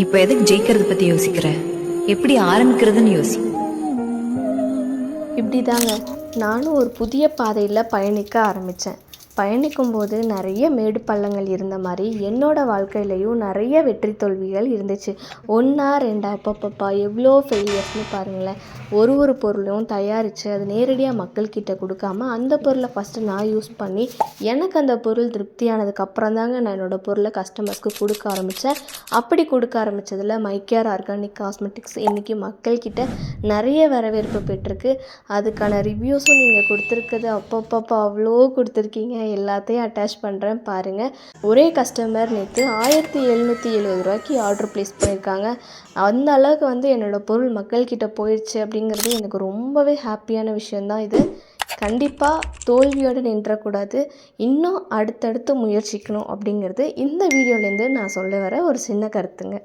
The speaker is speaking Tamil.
இப்போ எதுக்கு ஜெயிக்கிறத பத்தி யோசிக்கிற? எப்படி ஆரம்பிக்கிறதுன்னு யோசி. இப்படி தாங்க நானும் ஒரு புதிய பாதையில் பயணிக்க ஆரம்பித்தேன். பயணிக்கும்போது நிறைய மேடு பள்ளங்கள் இருந்த மாதிரி என்னோடய வாழ்க்கையிலையும் நிறைய வெற்றி தோல்விகள் இருந்துச்சு. ஒன்றா ரெண்டா அப்பப்பப்பா எவ்வளோ ஃபெயிலியர்ஸ்னு பாருங்களேன். ஒரு பொருளும் தயாரித்து அது நேரடியாக மக்கள்கிட்ட கொடுக்காம அந்த பொருளை ஃபஸ்ட்டு நான் யூஸ் பண்ணி எனக்கு அந்த பொருள் திருப்தியானதுக்கப்புறம் தாங்க நான் என்னோடய பொருளை கஸ்டமர்ஸ்க்கு கொடுக்க ஆரம்பித்தேன். அப்படி கொடுக்க ஆரம்பித்ததில் மைக்கேர் ஆர்கானிக் காஸ்மெட்டிக்ஸ் இன்றைக்கி மக்கள்கிட்ட நிறைய வரவேற்பு பெற்றிருக்கு. அதுக்கான ரிவ்யூஸும் நீங்கள் கொடுத்துருக்குது அப்பப்பப்பா அவ்வளோ கொடுத்துருக்கீங்க. எல்லாத்தையும் அட்டாச் பண்ணுறேன் பாருங்கள். ஒரே கஸ்டமர் நேற்று 1770 ரூபாய்க்கு ஆர்டர் ப்ளேஸ் பண்ணியிருக்காங்க. அந்த அளவுக்கு என்னோடய பொருள் மக்கள்கிட்ட போயிடுச்சு அப்படிங்கிறது எனக்கு ரொம்பவே ஹாப்பியான விஷயந்தான் இது. கண்டிப்பாக தோல்வியோடு நின்றக்கூடாது, இன்னும் அடுத்தடுத்து முயற்சிக்கணும் அப்படிங்கிறது இந்த வீடியோலேருந்து நான் சொல்ல வர ஒரு சின்ன கருத்துங்க.